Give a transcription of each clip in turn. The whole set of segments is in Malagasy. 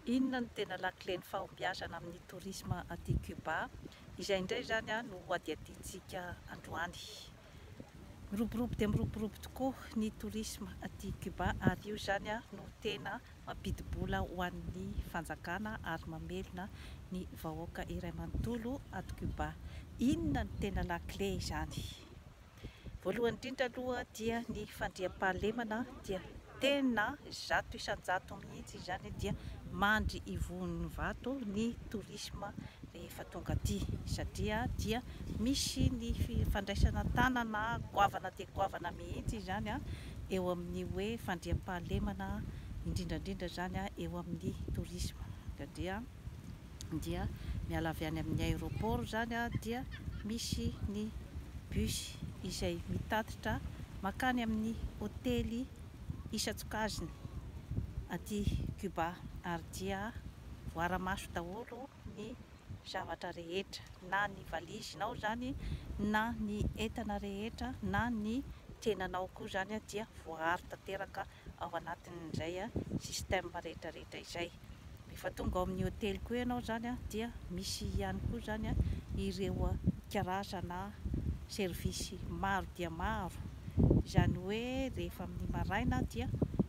Inona no tena lakile ny fahombiazana amin'ny tourisme aty Cuba? Izay indray zany no adiadintsika androany. Miroborobo dia miroborobo tokoa ny tourisme aty Cuba ary io zany no tena mampidi-bola ho an'ny fanjakana ary mamelona ny vahoaka iray manontolo aty Cuba. Inona no tena lakile izany? Voalohany indrindra aloha dia ny fandriam-pahalemana dia tena zato isan-jato mihitsy zany dia mandry ivon'ny vato ny tourisme rehefa tonga aty, satria dia misy ny fandraisana tanana goavana dia goavana mihitsy zany eo amin'ny hoe fandriam-pahalemana indrindrandrindra zany eo amin'ny tourisme. Dia miala avy any amin'ny aéroport zany dia misy ny bus izay mitatitra makany amin'ny hôtely isan-tsokajiny aty Cuba ary dia voara-maso daholo ny zavatra rehetra, na ny valizinao zany, na ny entana rehetra, na ny tsenanao koa zany dia voaharo tanteraka ao anatin'izay sistema rehetrarehetra izay. Rehefa tonga ao amin'ny hôtely koa ianao zany dia misy ihany koa zany ireo karazana servisy maro dia maro, izany hoe rehefa amin'ny maraina dia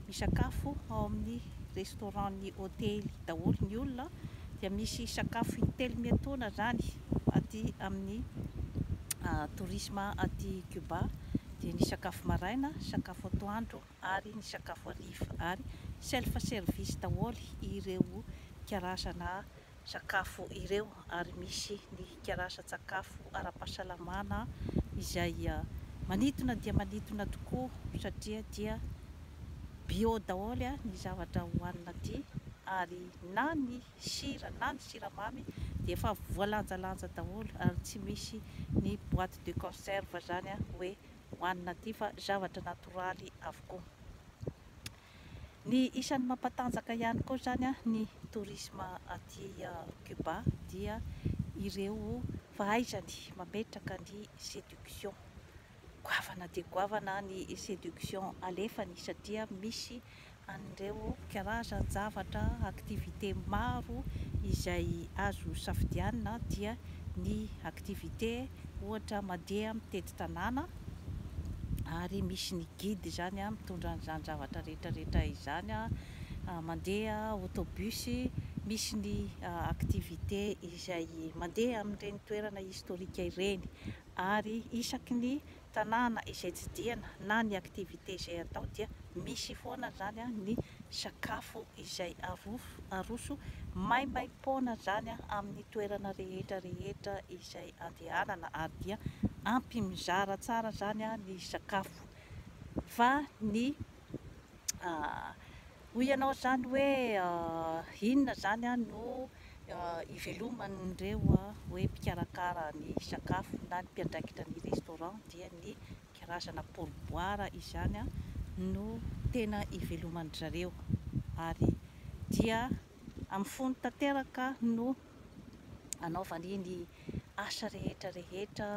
misakafo ao amin'ny restaurant ny hôtely daholo ny olona, dia misy sakafo intelo miatoana zany aty amin'ny tourisme aty Cuba, dia ny sakafo maraina, sakafo atoandro ary ny sakafo hariva, ary self service daholo ireo karazana sakafo ireo, ary misy ny karazan-tsakafo ara-pahasalamana izay manintona dia manintona tokoa, satria dia bio daholo ny zavatra hohanina aty, ary na ny sira na ny siramamy dia efa voalanjalanja daholo, ary tsy misy ny boîte de conserve zany hoe hohanina aty fa zavatra natoraly avokoa. Ny isan'ny mampatanjaka ihany koa zany ny tourisme aty Cuba dia ireo fahaizany mametraka ny séduction. Goavana dia goavana ny séduction alefany, satria misy an'ireo karazan-javatra activité maro izay azo safidianina, dia ny activité ohatra mandeha mitety tanàna, ary misy ny guide zany mitondra an'izany zavatra rehetrarehetra izany, mandeha autobus, misy ny activité izay mandeha amin'ireny toerana historika ireny, ary isaky ny tanàna izay tsidihana na ny activité izay atao dia misy foana zany ny sakafo izay aroso maimaim-poana zany amin'ny toerana rehetrarehetra izay andehanana, ary dia ampy mizara tsara zany ny sakafo. Fa ny hoy ianao zany hoe inona zany no iveloman'ireo hoe mpikarakara ny sakafo na ny mpiandraikitra ny restaurant, dia ny karazana pourboire izany no tena iveloman zareo, ary dia amin'ny fony tanteraka no anaovany ny asa rehetrarehetra,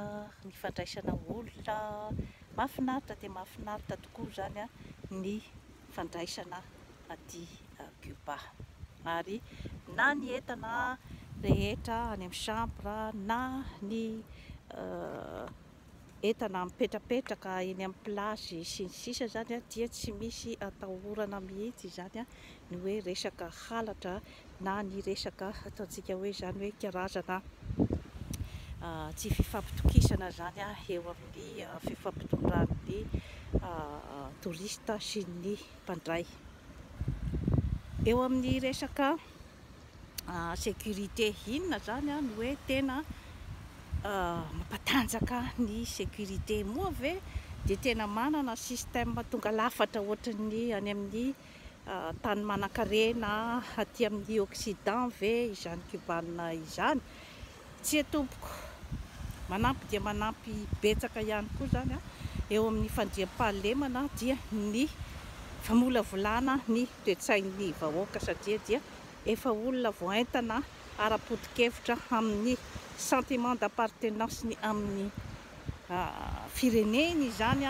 ny fandraisana olona. Mahafinaritra dia mahafinaritra tokoa zany ny fandraisana aty Cuba, ary na ny entana rehetra any amin'ny chambre, na ny entana mipetrapetraka eny amin'ny place sy ny sisa zany dia tsy misy atahorana mihitsy zany ny hoe resaka halatra, na ny resaka ataontsika hoe zany hoe karazana tsy fifampitokisana zany eo amin'ny fifampitondran'ny touriste sy ny mpandray. Eo amin'ny resaka sécurité, inona zany no hoe tena mampatanjaka ny sécurité moa ve? Dia tena manana système tonga lafatra ohatran'ny any amin'ny tany manan-karena aty amin'ny Occident ve izany cubanina izany? Tsy atompoko, manampy dia manampy betsaka ihany koa zany eo amin'ny fandriam-pahalemana dia ny famolavolana ny toe-tsain'ny vahoaka, satria dia efa olona voaentana ara-podikevitra amin'ny sentiment d'appartenance ny amin'ny fireneny izany,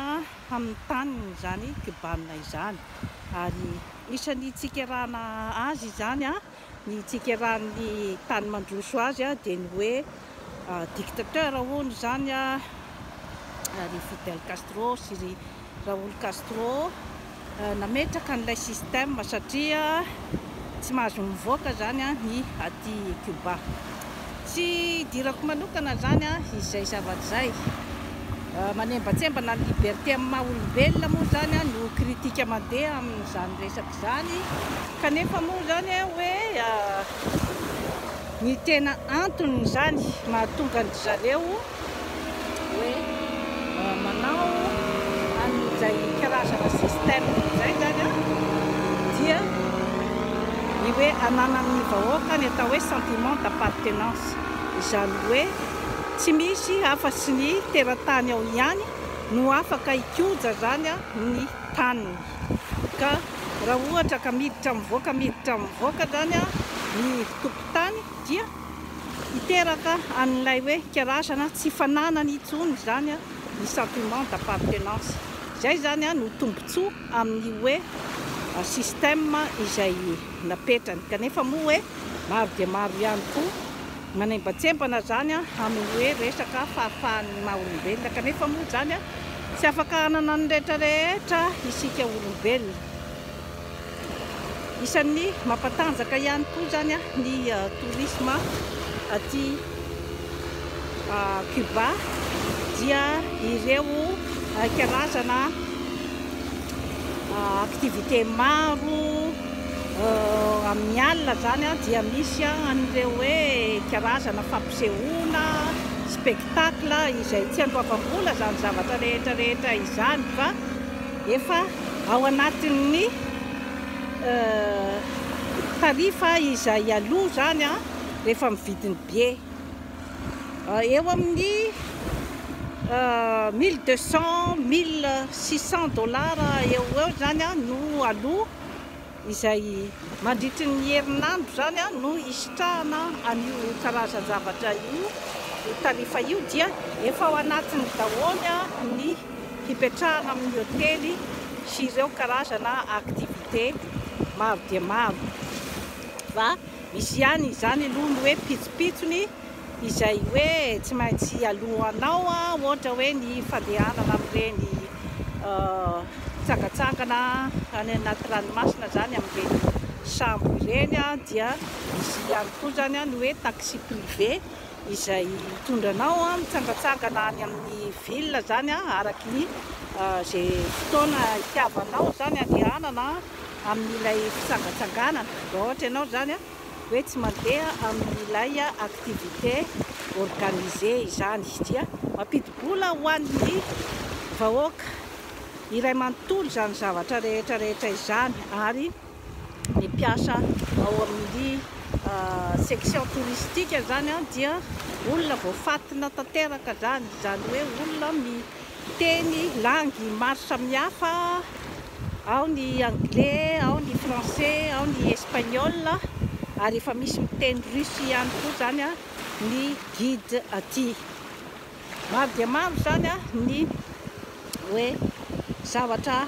amin'ny taniny izany cubanina izany, ary isan'ny tsikarahana azy izany ny tsikerahan'ny tany mandroso azy dia ny hoe dictateur hono zany ry Fidel Castro sy ry Raoul Castro nametraka an'ilay système satria tsy mahazo mivoaka zany ny aty Cuba. Tsy dirako manokana zany izay zavatra zay. Manembatsembana ny liberté amin'ny maha-olombelona moa zany no kritika mandeha amin'izany resaka zany, kanefa moa zany hoe ny tena antony zany mahatonga ny zareo hoe manao an'izay karazana système zay zany dia ny hoe ananan'ny vahoaka ny atao hoe sentiment d'appartenance, izany hoe tsy misy afa-tsy ny teratany ao ihany no afaka hikoja zany ny taniny. Ka raha ohatra ka miditra mivoaka zany ny tompon-tany dia hiteraka an'ilay hoe karazana tsy fananany intsony zany ny sentiment d'appartenance. Zay zany no tombontsoa amin'ny hoe système izay napetrany, kanefa moa hoe maro dia maro ihany koa manembatsembana zany amin'ny hoe resaka fahafahan'ny maha-olombelona, kanefa moa zany tsy afaka hanana ny rehetrarehetra isika olombelona. Isan'ny mampatanjaka ihany koa zany ny tourisme aty Cuba dia ireo karazana activité maro amin'ny alina zany dia misy an'ireo hoe karazana fampisehoana, spectacle izay tsy andoavam-bola zany zavatra rehetrarehetra izany, fa efa ao anatin'ny tarifa izay aloha zany rehefa mividiny be eo amin'ny $1200–1600 eo zany no aloha izay mandritry ny herinandro zany no isitrahana an'io karazana zavatra io, tarifa io dia efa ao anatiny daholo ny hipetrahana amin'ny hôtely sy ireo karazana activité maro dia maro. Fa misy ihany izany aloha ny hoe pitsopitsony izay hoe tsy maintsy alohanao ohatra hoe ny fandehanana amin'ireny tsangatsangana any anaty ranomasina zany amin'ireny sambo ireny dia misy ihany koa zany ny hoe taxi privé izay mitondranao mitsangatsangana any amin'ny ville zany araky ny zay fotoana itiavanao zany andehanana amin'ilay fitsangatsanganana. Ohatra ianao zany hoe tsy mandeha amin'ilay activité organisé izany, dia mampidi-bola ho an'ny vahoaka iray manontolo zany zavatra rehetrarehetra izany, ary ny mpiasa ao amin'ny section touristique zany dia olona voafatina tanteraka zany, izany hoe olona miteny langy maro samihafa, ao ny anglais, ao ny français, ao ny espagnol, ary efa misy miteny russe ihany koa zany ny guide aty. Maro dia maro zany ny hoe zavatra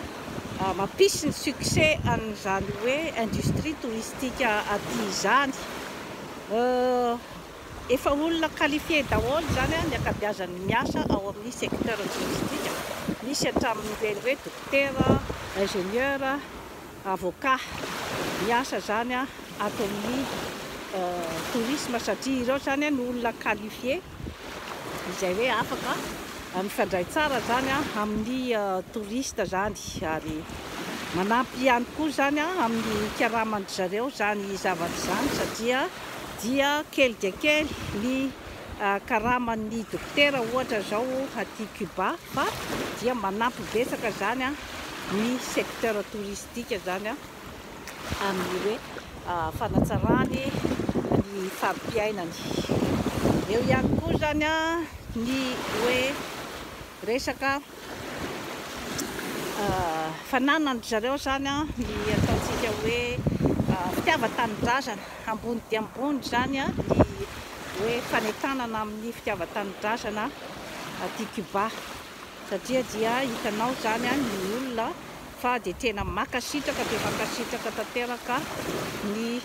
mampisy ny succès an'izany hoe industrie touristique aty izany. Efa olona qualifié daholo zany ny ankabeazan'ny miasa ao amin'ny secteur touristique, misy hatramin'ireny hoe docteur, ingénieur, avocat miasa zany ato amin'ny tourisme, satria ireo zany ny olona qualifié izay hoe afaka mifandray tsara zany amin'ny touriste zany, ary manampy ihany koa zany amin'ny karaman'ny zareo zany zavatra zany, satria dia kely dia kely ny karaman'ny docteur ohatra zao aty Cuba, fa dia manampy betsaka zany ny secteur touristique zany amin'ny hoe fanatsarany ny farim-piainany. Eo ihany koa zany ny hoe resaka fananany zareo zany ny ataontsika hoe fitiavan-tanindrazana ambony dia ambony zany ny hoe fanentanana amin'ny fitiavan-tanindrazana aty Cuba, satria dia hitanao zany ny olona fa dia tena makasitraka tanteraka ny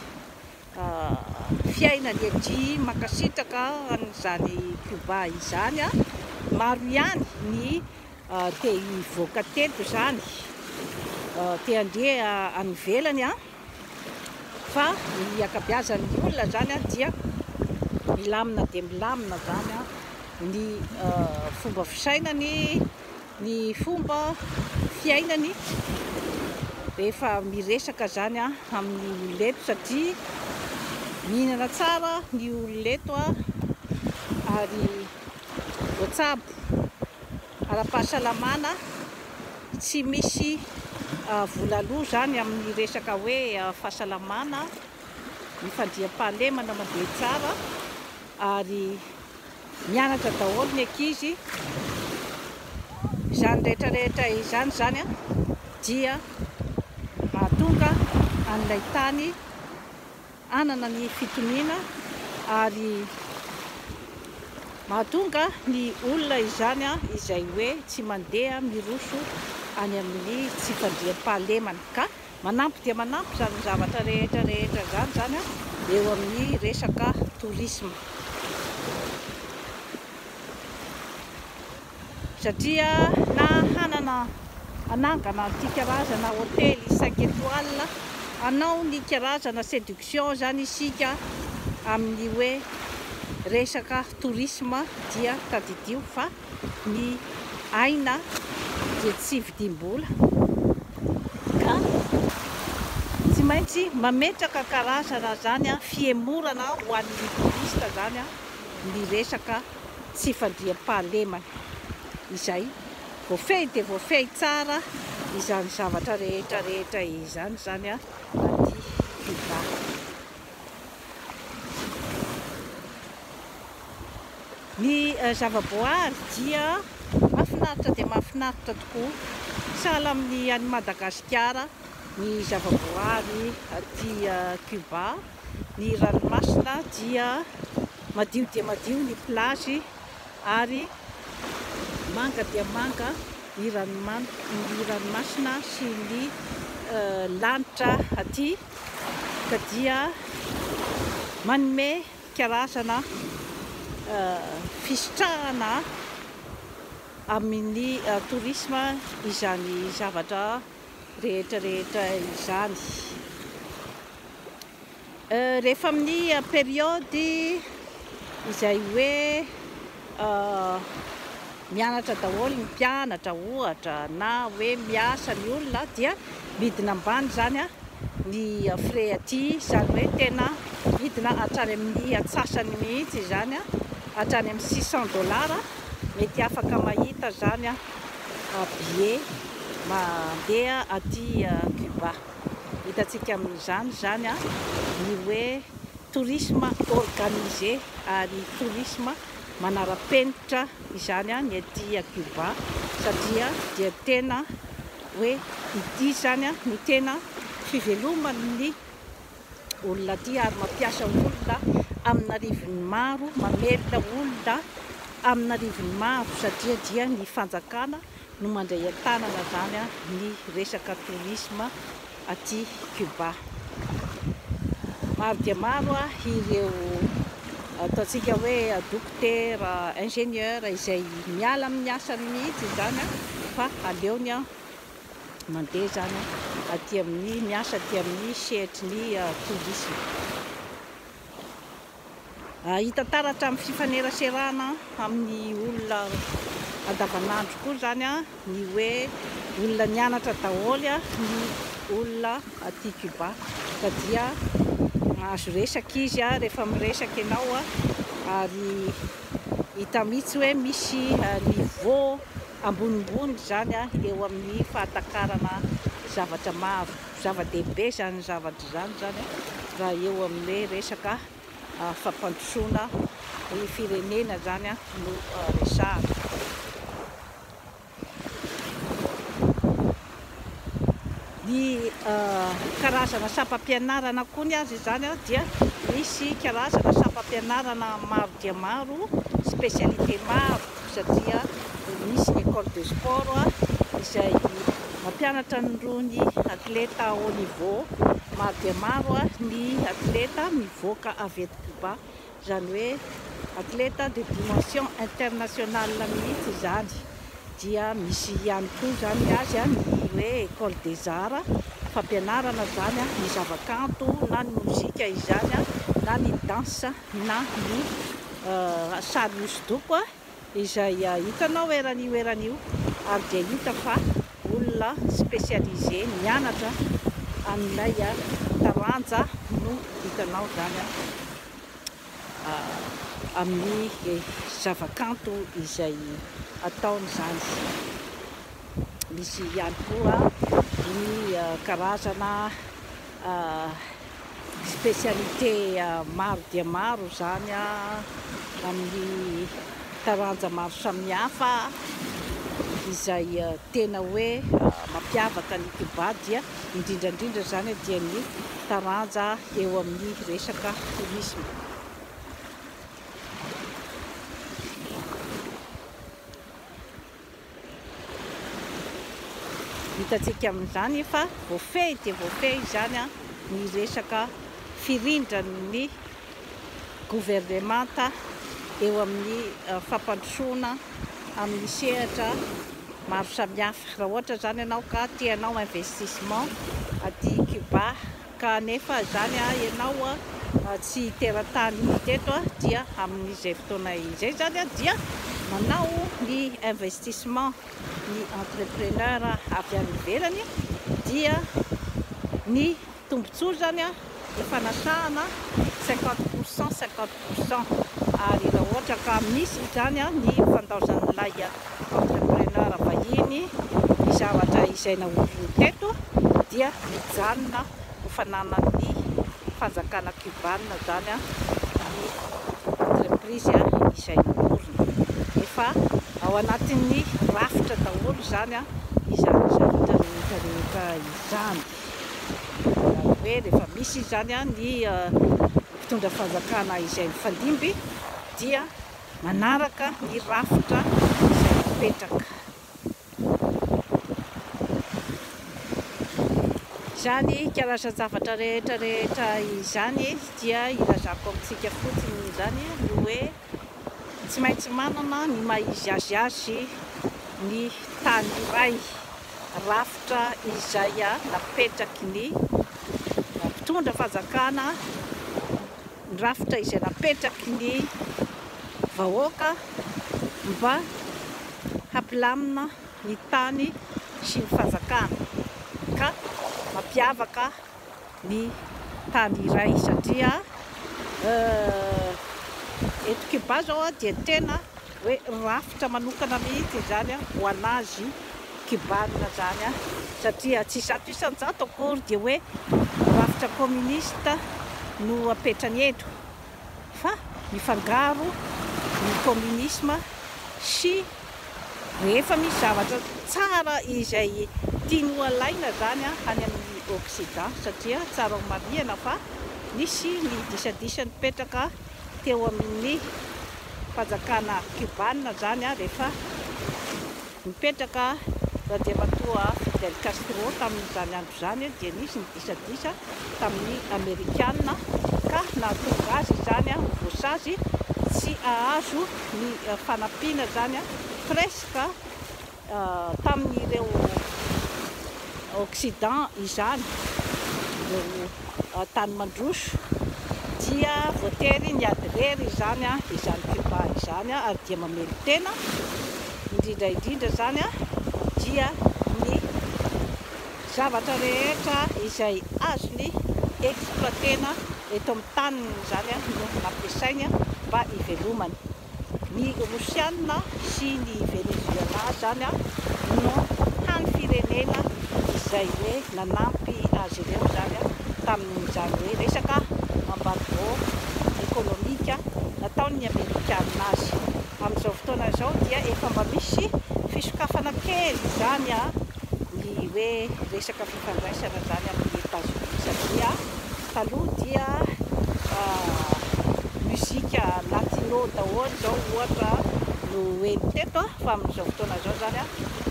fiainany ety makasitraka an'izany Cuba izany a. Maro ihany ny te hivoaka teto zany, te handeha any ivelany a, fa ny akabeazan'ny olona zany a dia milamina de milamina zany a ny fomba fisainany, ny fomba fiainany rehefa miresaka zany a amin'ny ololeto, satria mihinana tsara ny ololeto a, ary voatsabo ara-pahasalamana, tsy misy vola-loa zany amin'ny resaka hoe fahasalamana, ny fandriam-pahalemana mandeha tsara, ary mianatra daholo ny ankizy. Izany rehetrarehetra izany zany a dia mahatonga an'ilay tany anana ny fitoniana, ary mahatonga ny olona izany a izay hoe tsy mandeha miroso any amin'ny tsy fandriam-pahalemana, ka manampy dia manampy zany zavatra rehetrarehetra zany a eo amin'ny resaka tourisme, satria na hanangana ty karazana hôtely 5 étoiles, anao ny karazana séduction zany isika amin'ny hoe resaka tourisme, dia tadidio fa ny aina dia tsy vidim-bola, ka tsy maintsy mametraka karazana zany a fiemorana ho an'ny turista zany a ny resaka tsy fandriam-pahalemana. Izay voafehy de voafehy tsara izany zavatra rehetrarehetra izany zany a aty Cuba. Ny zavaboary dia mahafinaritra de mahafinaritra tokoa, sahala amin'ny any Madagasikara ny zavaboary aty Cuba. Ny ranomasina dia madio dia madio ny plage, ary manga dia manga ny ranomasina sy ny lanitra aty, ka dia manome karazana fisitrahana amin'ny tourisme izany zavatra rehetrarehetra izany. Rehefa amin'ny période izay hoe mianatra daholo ny mpianatra ohatra, na hoe miasa ny olona, dia midina ambany zany a ny frais aty, zany hoe tena midina hatrany amin'ny atsasany mihitsy zany a, hatrany amin'ny $600, mety afaka mahita zany a billet mandeha aty Cuba. Hitantsika amin'izany zany a ny hoe tourisme organisé, ary tourisme manara-penitra izany a ny aty Cuba, satria dia tena hoe ity zany a no tena fiveloman'ny olona aty, ary mampiasa olona amin'arivony maro, mamelona olona amin'arivony maro, satria dia ny fanjakana no mandray an-tanana zany a ny resaka tourisme aty Cuba. Maro dia maro a ireo ataontsika hoe dokotera, ingénieur izay miala amin'ny asany mihitsy zany a, fa aleony a mandeha zany aty amin'ny miasa aty amin'ny sehatry ny tourisme. Hita taratra amin'ny fifaneraserana amin'ny olona andavanandro koa zany a ny hoe olona nianatra daholo a ny olona aty Cuba, ka dia mahazo resaka izy a rehefa miresaka ianao a, ary hita mihitsy hoe misy niveau ambonimbony zany a eo amin'ny fahatakarana zavatra maro, zava-dehibe zany zavatra zany raha eo amin'ny resaka fampandrosoana ny firenena zany a no resahana. Ny karazana sapam-pianarana koa ny azy zany a, dia misy karazana sapam-pianarana maro dia maro, spécialité maro, satria misy ny école de sport a izay mampianatra ny atleta haut niveau maro dia maro ny atleta mivoaka avy eto Cuba, izany hoe atleta de dimension internationale mihitsy izany. Dia misy ihany koa zany azy ny hoe école des arts, fampianarana zany ny zavakanto na ny mozika izany na ny dansa na ny sary hosodoko izay hitanao eran'io ary dia hita fa olona spécialisé mianatra amin'ilay taranja no hitanao zany amin'ny zavakanto izay ataony zany. Misy ihany koa ny karazana spécialité maro dia maro zany amin'ny taranja maro samihafa izay tena hoe mampiavaka ny Cuba dia indrindrandrindra zany dia ny taranja eo amin'ny resaka tourisme. Hitantsika amin'izany fa voafehy dia voafehy zany ny resaka firindran'ny gouvernemanta eo amin'ny fampandrosoana amin'ny sehatra maro samihafa. Raha ohatra zany ianao ka tianao investissement aty Cuba ka nefa zany ianao tsy teratany teto dia amin'izay fotoana izay zany dia manao ny investissement ny entrepreneur avy any ivelany dia ny tombontsoa zany ny fanasahana 50% ary raha ohatra ka misy zany ny fandaozan'ilay entrepreneur vahiny ny zavatra izay naoriny teto dia mijanona ho fananan'ny fanjakana cubanina zany ny entreprise izay naoriny. Efa ao anatin'ny rafitra daholo zany izany rehetra izany. Hoe rehefa misy zany ny mpitondra fanjakana izay mifandimby dia manaraka ny rafitra izay mipetraka. Izany karazan-javatra rehetra izany dia ilazako amintsika fotsiny izany ny hoe tsy maintsy manana ny maha-izy azy ny tany iray, rafitra izay napetraky ny mpitondra fanjakana, ny rafitra izay napetraky ny vahoaka mba hampilamina ny tany sy ny fanjakana ka mampiavaka ny tany iray satria eto Cuba zao dia tena hoe rafitra manokana mihitsy zany ho anazy cubanina zany satria tsy zato isan-jato akory dia hoe rafitra communiste no apetrany eto fa mifangaro ny communisme sy rehefa misy zavatra tsara izay tiany ho alaina zany any amin'ny Occident satria tsara ho marihana fa nisy ny disadisa nipetraka teo amin'ny fanjakana cubanina zany rehefa nipetraka radiamatoa Fidel Castro tamin'izany andro zany dia nisy ny disadisa tamin'ny amerikanina ka nahatonga azy zany voasazy tsy ahazo ny fanampiana zany presque tamin'ireo Occident izany ireo tany mandroso dia voatery ny adirery izany izany Cuba izany ary dia mamely tena indrindra zany dia ny zavatra rehetra izay azony exploitena eto amin'ny taniny zany no nampiasainy mba hivelomany. Ny Rosiana sy ny Venezuela zany no hany firenena izay hoe nanampy azy ireo zany tamin'izany hoe resaka embargo économique nataony Amerikanina azy. Amin'izao fotoana izao dia efa mba misy fisokafana kely zany ny hoe resaka fifandraisana zany amin'ny États-Unis satria taloha dia muzika latino daholo zao ohatra no Noely teto fa amin'izao fotoana zao zany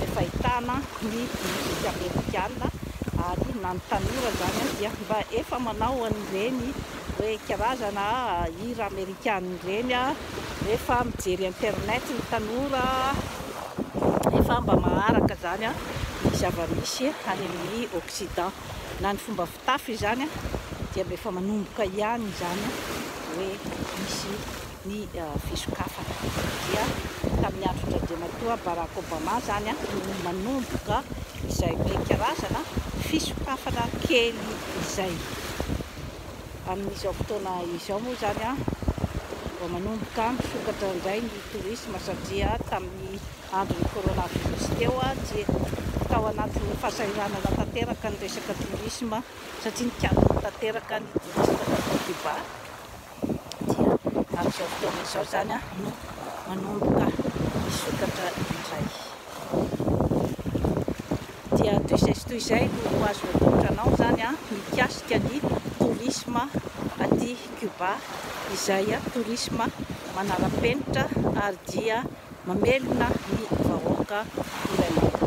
efa ahitana ny mozika amerikana ary na ny tanora zany dia mba efa manao an'ireny hoe karazana hira amerikana ireny rehefa mijery internet ny tanora efa mba maharaka zany ny zava-misy any amin'ny Occident. Na ny fomba fitafy zany dia mba efa manomboka ihany zany hoe misy ny fisokafana. Dia tamin'ny andro Nandriamatoa Barack Obama zany no manomboka izay hoe karazana fisokafana kely izay. Amin'izao fotoana izao moa zany vao manomboka misokatra indray ny tourisme satria tamin'ny andron'ny coronavirus teo dia tao anatin'ny fahasahiranana tanteraka ny resaka tourisme satria nikatona tanteraka ny tourisme tato Cuba. Dia amin'izao fotoana izao zany no manomboka misokatra indray. Dia toy izay sy toy izay no azo atotranao zany mikasika ny tourisme aty Cuba izay tourisme manara-penitra ary dia mamelona ny vahoaka iray.